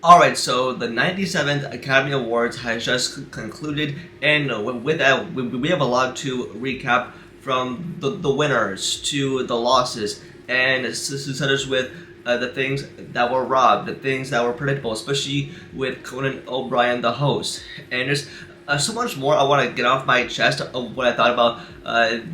Alright, so the 97th Academy Awards has just concluded, and with that, we have a lot to recap from the winners to the losses, and set us with the things that were robbed, the things that were predictable, especially with Conan O'Brien, the host. And there's so much more I want to get off my chest of what I thought about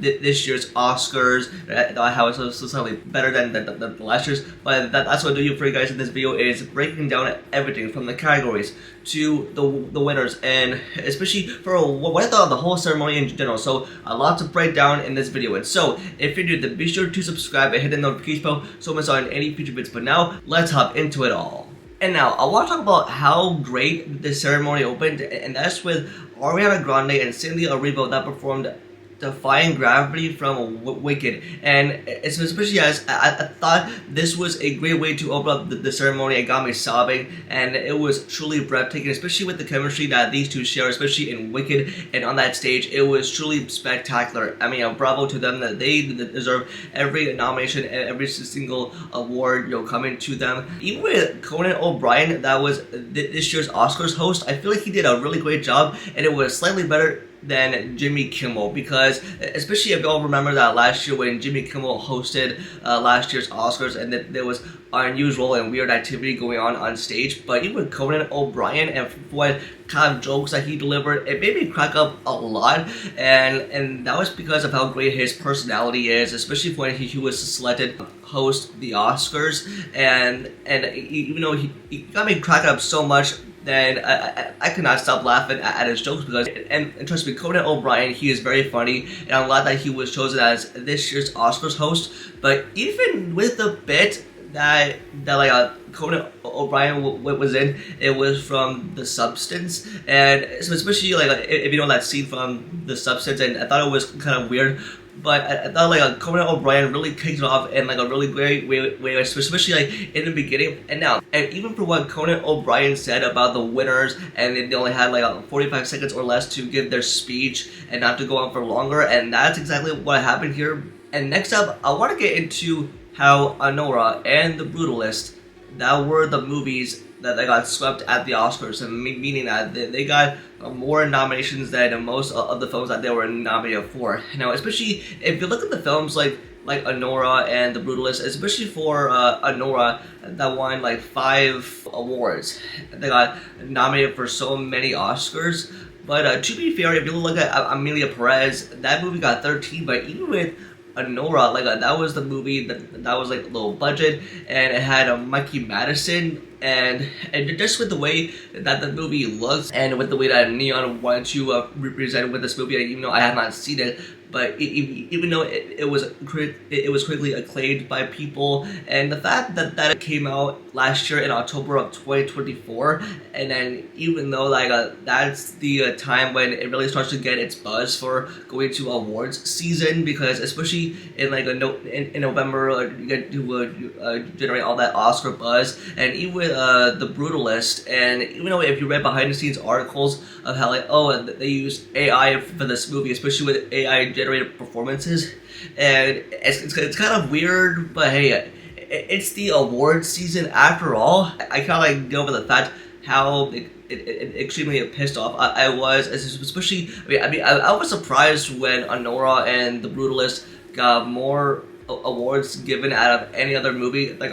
this year's Oscars. How it's so slightly better than last year's, but that's what I do for you guys in this video, is breaking down everything from the categories to the winners, and especially for what I thought of the whole ceremony in general. So a lot to break down in this video. And so if you're new, then be sure to subscribe and hit the notification bell so you don't miss out on any future videos. But now let's hop into it all. And now, I want to talk about how great the ceremony opened, and that's with Ariana Grande and Cindy Arrivo that performed Defying Gravity from Wicked. And it's especially as I thought this was a great way to open up the ceremony. It got me sobbing, and it was truly breathtaking, especially with the chemistry that these two share, especially in Wicked and on that stage. It was truly spectacular. I mean, bravo to them, that they deserve every nomination and every single award coming to them. Even with Conan O'Brien, that was this year's Oscars host, I feel like he did a really great job, and it was slightly better than Jimmy Kimmel, because especially if you all remember that last year when Jimmy Kimmel hosted last year's Oscars, and there was unusual and weird activity going on stage. But even with Conan O'Brien and what kind of jokes that he delivered, it made me crack up a lot, and that was because of how great his personality is, especially when he was selected to host the Oscars, and even though he got me crack up so much, then I could not stop laughing at his jokes, because, and trust me, Conan O'Brien, he is very funny, and I'm glad that he was chosen as this year's Oscars host. But even with the bit that Conan O'Brien was in, it was from The Substance, and especially if you know that scene from The Substance, and I thought it was kind of weird. But I thought Conan O'Brien really kicked it off in a really great way, especially in the beginning. And now, and even for what Conan O'Brien said about the winners, and they only had 45 seconds or less to give their speech and not to go on for longer, and that's exactly what happened here. And next up, I want to get into how Anora and The Brutalist, that were the movies that they got swept at the Oscars, and meaning that they got more nominations than most of the films that they were nominated for. Now, especially if you look at the films like Anora and The Brutalist, especially for Anora, that won 5 awards. They got nominated for so many Oscars. But to be fair, if you look at Amelia Perez, that movie got 13, but even with Anora, that was the movie that was low budget, and it had Mikey Madison, and just with the way that the movie looks, and with the way that Neon wanted to represent with this movie, even though I have not seen it, but even though it was quickly acclaimed by people, and the fact that it came out last year in October of 2024, and then even though that's the time when it really starts to get its buzz for going to awards season, because especially in in November, you get to generate all that Oscar buzz. And even with The Brutalist, and even though if you read behind the scenes articles of how they use AI for this movie, especially with AI generated performances, and it's kind of weird, but hey, it's the awards season after all. I kind of get over the fact how extremely pissed off I was, especially. I was surprised when Anora and The Brutalist got more awards given out of any other movie that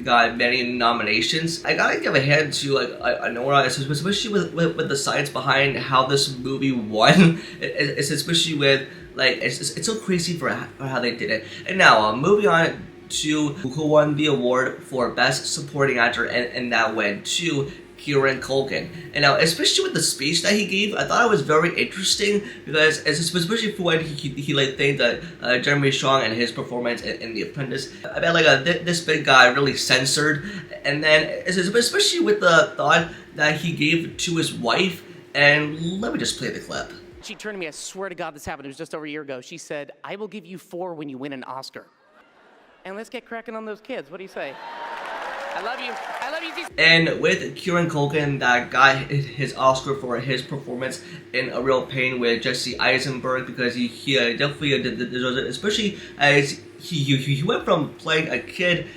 got many nominations. I gotta give a hand to Anora, especially with the science behind how this movie won. It's especially with it's so crazy for how they did it. And now moving on to who won the award for Best Supporting Actor, and that went to Kieran Culkin. And now, especially with the speech that he gave, I thought it was very interesting, because especially for when he thanked Jeremy Strong and his performance in The Apprentice. I bet this big guy really censored, and then especially with the thought that he gave to his wife. And let me just play the clip. She turned to me, I swear to God this happened, it was just over a year ago. She said, "I will give you 4 when you win an Oscar." And let's get cracking on those kids. What do you say? I love you. I love you. And with Kieran Culkin, that got his Oscar for his performance in A Real Pain with Jesse Eisenberg, because he definitely deserves it, especially as he went from playing a kid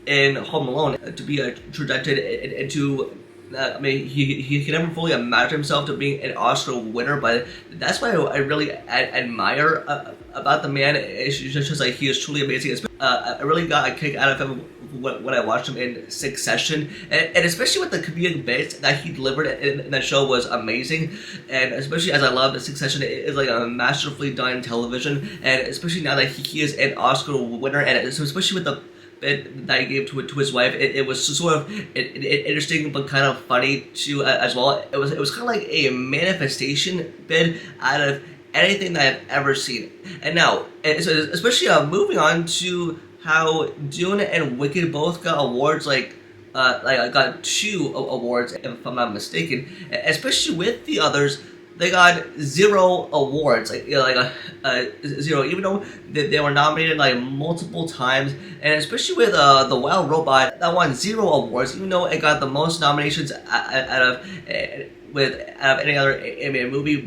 in Home Alone to be trajected into I mean, he can never fully imagine himself to being an Oscar winner, but that's why I really admire about the man. It's just like he is truly amazing. I really got a kick out of him when I watched him in Succession, and especially with the comedic bits that he delivered in that show was amazing. And especially as I love that Succession is like a masterfully done television, and especially now that he is an Oscar winner, and especially with the bit that he gave to his wife, it was sort of interesting but kind of funny too as well. It was kind of like a manifestation bit out of anything that I've ever seen. And now, especially moving on to how Dune and Wicked both got awards, like I got 2 awards if I'm not mistaken. Especially with the others, they got 0 awards, like 0, even though they were nominated like multiple times. And especially with the Wild Robot, that won 0 awards, even though it got the most nominations out of any other animated movie.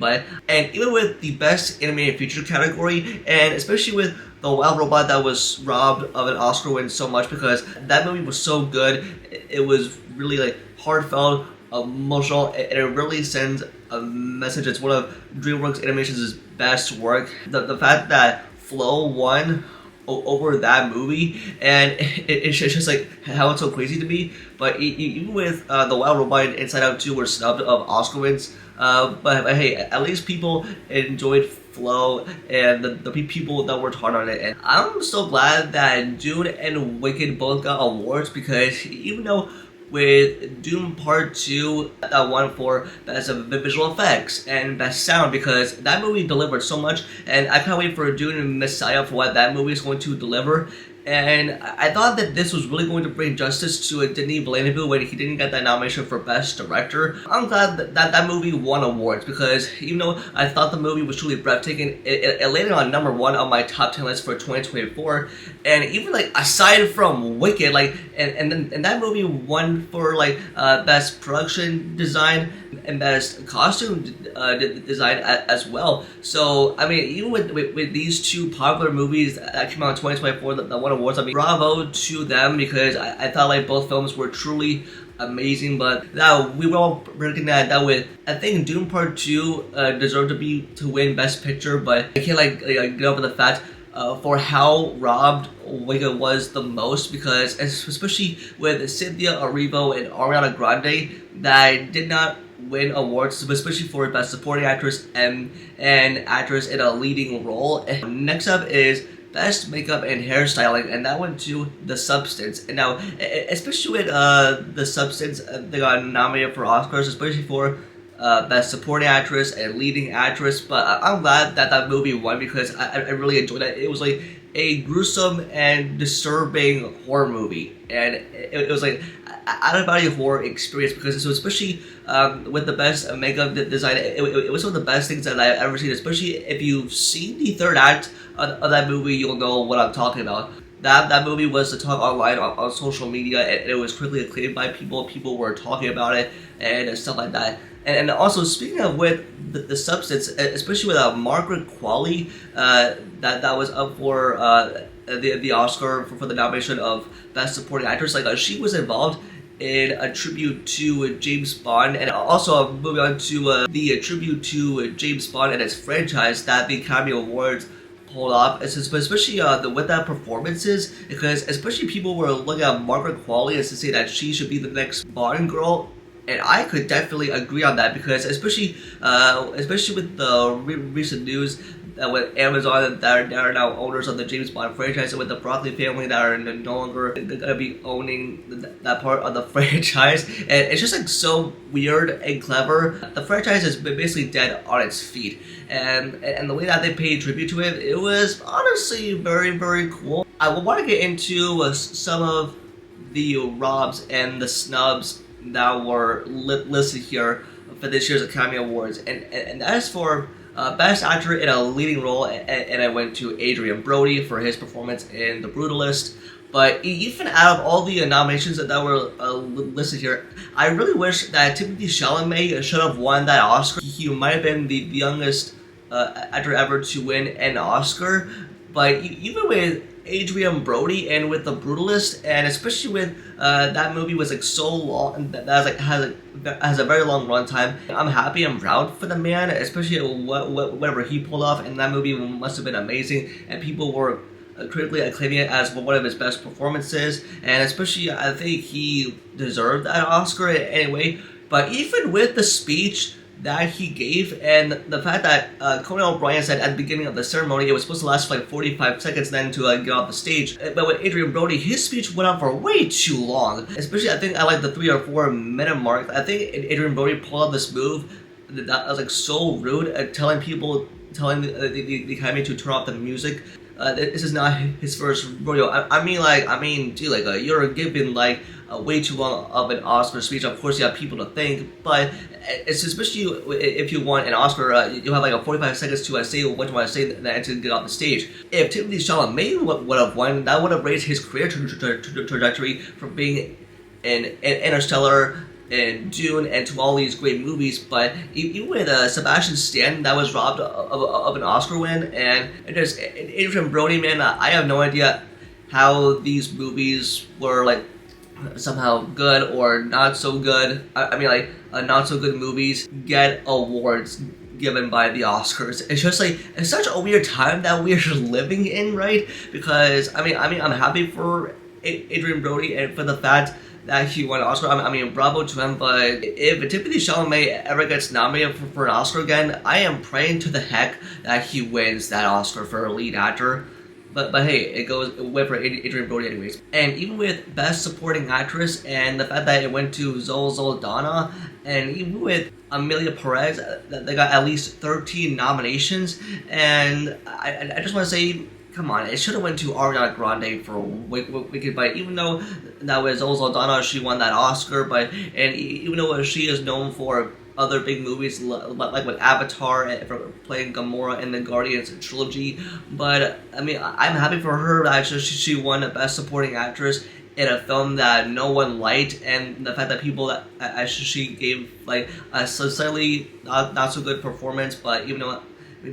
And even with the best animated feature category, and especially with the Wild Robot, that was robbed of an Oscar win so much because that movie was so good. It was really like heartfelt, emotional, and it really sends a message. It's one of DreamWorks Animation's best work. The fact that Flow won over that movie, and it's just like how it's so crazy to me. But even with the Wild Robot and Inside Out 2 were snubbed of Oscar wins, but hey, at least people enjoyed Flow, and the people that worked hard on it. And I'm so glad that Dune and Wicked both got awards, because even though with Dune Part 2 that won for Best of Visual Effects and Best Sound, because that movie delivered so much, and I can't wait for Dune and Messiah for what that movie is going to deliver. And I thought that this was really going to bring justice to Denis Villeneuve when he didn't get that nomination for Best Director. I'm glad that movie won awards, because even though I thought the movie was truly breathtaking, it landed on number 1 on my top 10 list for 2024. And even like aside from Wicked, like and that movie won for like Best Production Design and Best Costume Design as well. So I mean, even with these 2 popular movies that came out in 2024 that won awards, I mean, bravo to them, because I thought like both films were truly amazing. But now we were all predicting that with, I think Dune Part 2 deserved to win Best Picture, but I can't like get over the fact for how robbed Wicked was the most, because especially with Cynthia Erivo and Ariana Grande, that did not win awards, especially for Best Supporting Actress and Actress in a Leading Role. And next up is Best Makeup and Hairstyling, and that went to The Substance. And now, especially with The Substance, they got nominated for Oscars, especially for Best Supporting Actress and Leading Actress. But I'm glad that movie won, because I really enjoyed it. It was like a gruesome and disturbing horror movie, and it was like out-of-body horror experience, because it was, especially with the best makeup design, it was one of the best things that I've ever seen. Especially if you've seen the third act of that movie, you'll know what I'm talking about. That movie was the talk online on social media, and it was quickly acclaimed by people. People were talking about it and stuff like that. And also, speaking of with the Substance, especially with Margaret Qualley, that was up for the Oscar for the nomination of Best Supporting Actress. Like she was involved in a tribute to James Bond, and also moving on to the tribute to James Bond and its franchise that the Academy Awards pulled off, especially with that performances, because especially people were looking at Margaret Qualley as to say that she should be the next Bond girl. And I could definitely agree on that, because especially with the recent news that with Amazon that are now owners of the James Bond franchise, and with the Broccoli family that are no longer going to be owning that part of the franchise. And it's just like so weird and clever. The franchise has been basically dead on its feet. And the way that they paid tribute to it was honestly very, very cool. I want to get into some of the robs and the snubs that were listed here for this year's Academy Awards, and that is for Best Actor in a Leading Role, and I went to Adrian Brody for his performance in The Brutalist. But even out of all the nominations that were listed here, I really wish that Timothée Chalamet should have won that Oscar. He might have been the youngest actor ever to win an Oscar. but even with Adrian Brody and with The Brutalist, and especially with that movie was like so long, that's like has a very long runtime. I'm happy and proud for the man, especially whatever he pulled off, and that movie must have been amazing, and people were critically acclaiming it as one of his best performances, and especially I think he deserved that Oscar anyway. But even with the speech that he gave, and the fact that Conan O'Brien said at the beginning of the ceremony it was supposed to last for like 45 seconds then to get off the stage, but with Adrian Brody, his speech went on for way too long, especially I think at like the 3 or 4 minute mark. I think Adrian Brody pulled out this move that was like so rude, telling the Academy to turn off the music. This is not his first rodeo. I mean, dude, like you're giving like way too long of an Oscar speech. Of course, you have people to thank, but it's especially if you want an Oscar, you have like a 45 seconds to say what you want to say and to get off the stage. If Timothée Chalamet would have won, that would have raised his career trajectory from being in Interstellar and Dune and to all these great movies. But even with Sebastian Stan, that was robbed of an Oscar win, and there's Adrian Brody, man, I have no idea how these movies were like somehow good or not so good. I mean, like not so good movies get awards given by the Oscars. It's just like it's such a weird time that we're living in, right? Because I mean, I'm happy for Adrian Brody and for the fact that he won an Oscar. I mean, bravo to him, but if Timothée Chalamet ever gets nominated for an Oscar again, I am praying to the heck that he wins that Oscar for lead actor. But hey, it went for Adrian Brody anyways. And even with Best Supporting Actress and the fact that it went to Zoe Saldana, and even with Amelia Perez, they got at least 13 nominations, and I just want to say, come on, it should have went to Ariana Grande for Wicked, but even though that was Zoe Saldana, she won that Oscar, and even though she is known for other big movies like with Avatar and for playing Gamora in the Guardians trilogy, but I mean, I'm happy for her that she won the Best Supporting Actress in a film that no one liked, and the fact that people that she gave like a slightly not so good performance, but even though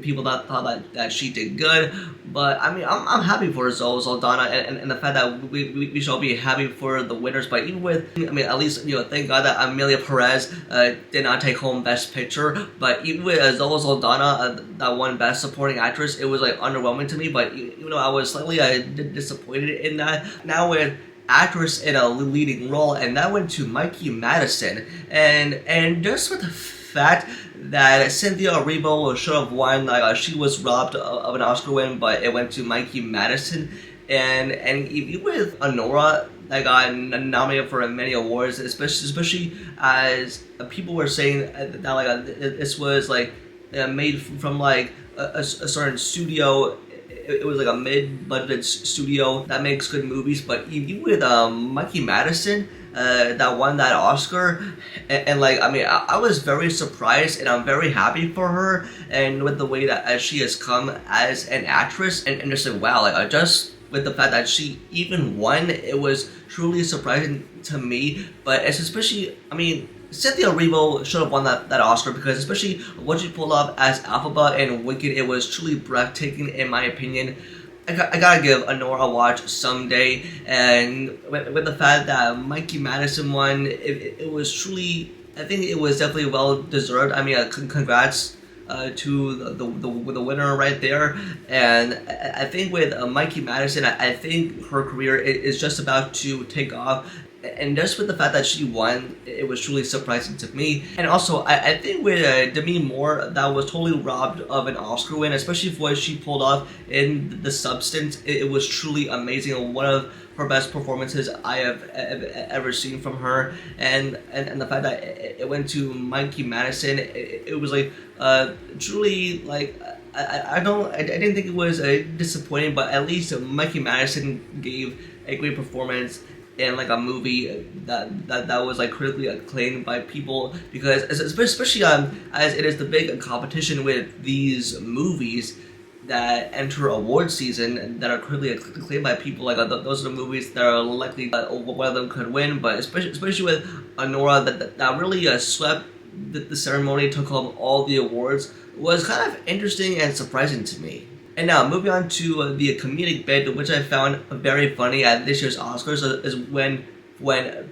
people thought that she did good. But I mean, I'm happy for Zoe Saldana and the fact that we shall be happy for the winners. But even with, I mean, at least, thank God that Amelia Perez did not take home Best Picture. But even with Zoe Saldana that won Best Supporting Actress, it was like underwhelming to me. But even though I was slightly disappointed in that, now with actress in a leading role, and that went to Mikey Madison, and just with the fact that Cynthia Erivo should have won, like she was robbed of an Oscar win, but it went to Mikey Madison, and even with Honora that got nominated for many awards, especially as people were saying that like this was like made from like a certain studio. It was like a mid-budget studio that makes good movies, but even with Mikey Madison that won that Oscar, and like I mean, I was very surprised, and I'm very happy for her, and with the way that she has come as an actress, and just like wow, like just with the fact that she even won, it was truly surprising to me. But it's especially, I mean, Cynthia Erivo should have won that Oscar, because especially what she pulled off as Alphaba and Wicked, it was truly breathtaking in my opinion. I gotta give Honora a watch someday, and with the fact that Mikey Madison won, it was truly, I think it was definitely well deserved. I mean, congrats to the winner right there. And I think with Mikey Madison, I think her career is just about to take off. And just with the fact that she won, it was truly surprising to me. And also, I think with Demi Moore, that was totally robbed of an Oscar win, especially for what she pulled off in The Substance. It was truly amazing. One of her best performances I have ever seen from her. And the fact that it went to Mikey Madison, it was like truly like, I didn't think it was disappointing, but at least Mikey Madison gave a great performance in like a movie that was like critically acclaimed by people, because especially as it is the big competition with these movies that enter award season that are critically acclaimed by people. Like those are the movies that are likely one of them could win. But especially with Honora, that really swept the ceremony, took home all the awards, was kind of interesting and surprising to me. And now, moving on to the comedic bit, which I found very funny at this year's Oscars, is when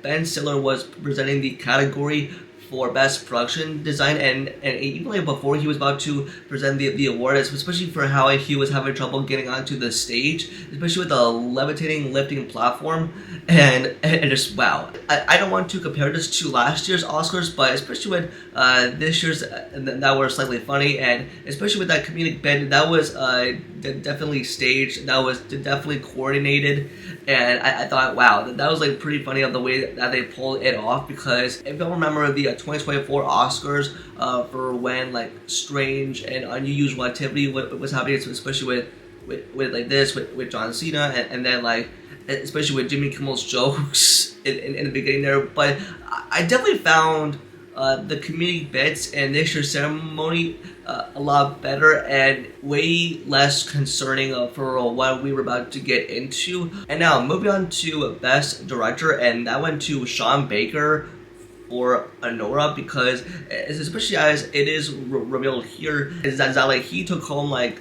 Ben Stiller was presenting the category for Best Production Design, and even like before he was about to present the award, especially for how he was having trouble getting onto the stage, especially with the levitating, lifting platform, and just wow. I don't want to compare this to last year's Oscars, but especially with this year's, that were slightly funny, and especially with that comedic bit, that was definitely staged, that was definitely coordinated, and I thought, wow, that was like pretty funny of the way that they pulled it off, because if you remember the 2024 Oscars for when like strange and unusual activity was happening, especially with like this with John Cena, and then like especially with Jimmy Kimmel's jokes in the beginning there. But I definitely found the comedic bits in this year's ceremony a lot better and way less concerning for what we were about to get into. And now moving on to Best Director, and that went to Sean Baker for Anora, because especially as it is revealed here, is that like he took home like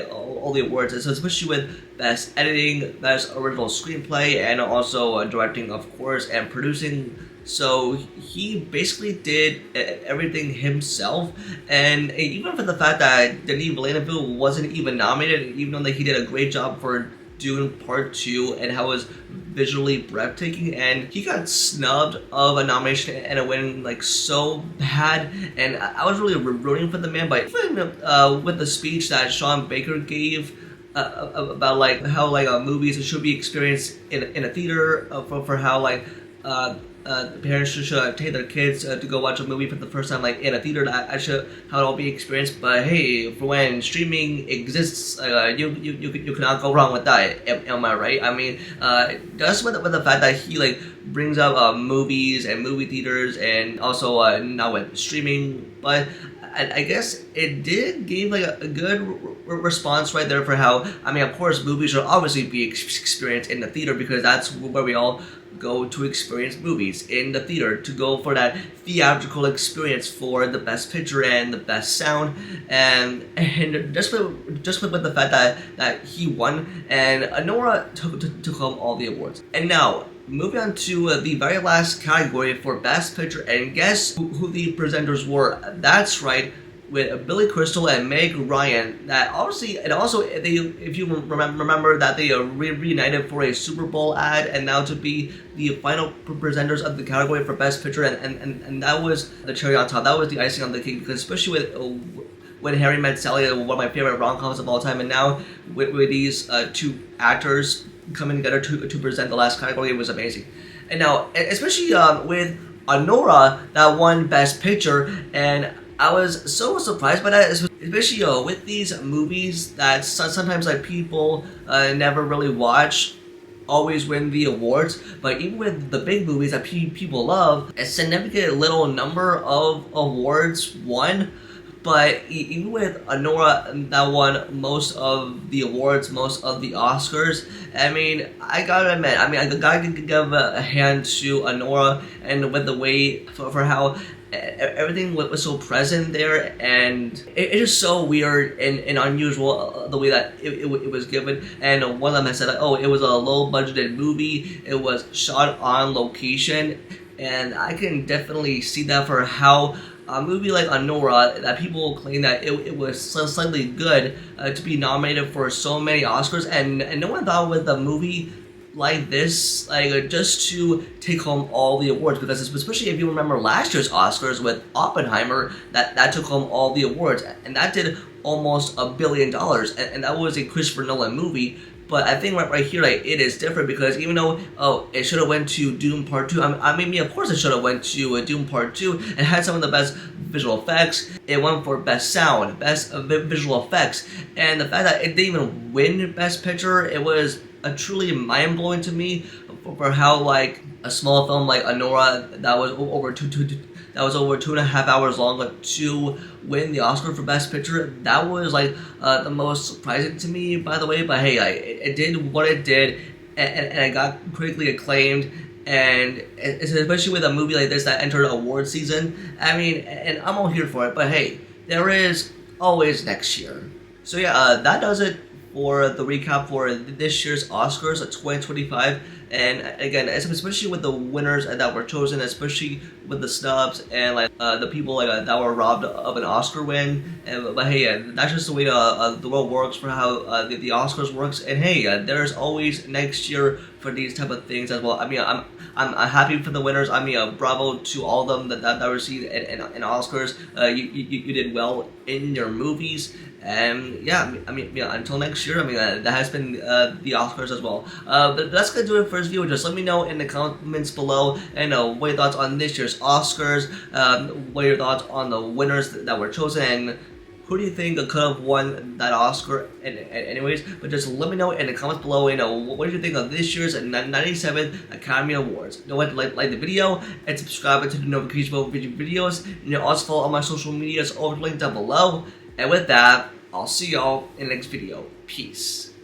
all the awards, and so especially with Best Editing, Best Original Screenplay, and also directing, of course, and producing. So he basically did everything himself, and even for the fact that Denis Villeneuve wasn't even nominated, even though that he did a great job for Dune Part 2 and how it was visually breathtaking, and he got snubbed of a nomination and a win like so bad, and I was really rooting for the man. But even with the speech that Sean Baker gave about like how like movies should be experienced in a theater, for how like parents should take their kids to go watch a movie for the first time like in a theater, that should how it all be experienced. But hey, for when streaming exists, you cannot go wrong with that. Am I right? I mean, just with the fact that he like brings up movies and movie theaters, and also now with streaming, but I guess it did give like a good response right there for how, I mean, of course movies should obviously be experienced in the theater, because that's where we all go to experience movies, in the theater, to go for that theatrical experience for the best picture and the best sound, and just with the fact that he won, and Anora took home all the awards. And now moving on to the very last category for Best Picture, and guess who the presenters were? That's right, with Billy Crystal and Meg Ryan. That obviously, and also they, if you remember that they reunited for a Super Bowl ad, and now to be the final presenters of the category for Best Picture, and that was the cherry on top. That was the icing on the cake, because especially with When Harry Met Sally, one of my favorite rom-coms of all time, and now with these two actors coming together to present the last category, it was amazing. And now, especially with Anora that won Best Picture, and I was so surprised by that, especially with these movies that sometimes like people never really watch, always win the awards. But even with the big movies that people love, a significant little number of awards won. But even with Anora that won most of the awards, most of the Oscars, I mean, I gotta admit, I gotta give a hand to Anora, and with the way for how everything was so present there, and it is so weird and unusual the way that it was given. And one of them has said, oh, it was a low budgeted movie, it was shot on location, and I can definitely see that for how a movie like Anora, that people claim that it was slightly good to be nominated for so many Oscars, and no one thought with a movie like this, like just to take home all the awards, because especially if you remember last year's Oscars with Oppenheimer, that took home all the awards, and that did almost $1 billion, and that was a Christopher Nolan movie. But I think right here, like, it is different, because even though, oh, it should have went to Doom Part 2, I mean, of course it should have went to Doom Part 2, and had some of the best visual effects. It won for Best Sound, Best Visual Effects, and the fact that it didn't even win Best Picture, it was truly mind-blowing to me for how, like, a small film like Anora that was over 2.5 hours long to win the Oscar for Best Picture, that was like the most surprising to me, by the way. But hey, it did what it did, and it got critically acclaimed, and especially with a movie like this that entered award season, I mean, and I'm all here for it. But hey, there is always next year. So yeah, that does it for the recap for this year's Oscars 2025. And again, especially with the winners that were chosen, especially with the snubs and like the people like that were robbed of an Oscar win. But hey, that's just the way the world works for how the Oscars works. And hey, there's always next year for these type of things as well. I mean, I'm happy for the winners. I mean, bravo to all of them that received an Oscars. You did well in your movies. And yeah, I mean, until next year, I mean, that has been the Oscars as well. But that's gonna do it for this video. Just let me know in the comments below, and what your thoughts on this year's Oscars. What are your thoughts on the winners that were chosen, and who do you think could have won that Oscar? Anyways, but just let me know in the comments below. What do you think of this year's 97th Academy Awards? You know what? Like the video and subscribe to the notification for videos. And also follow all my social medias over the link down below. And with that, I'll see y'all in the next video. Peace.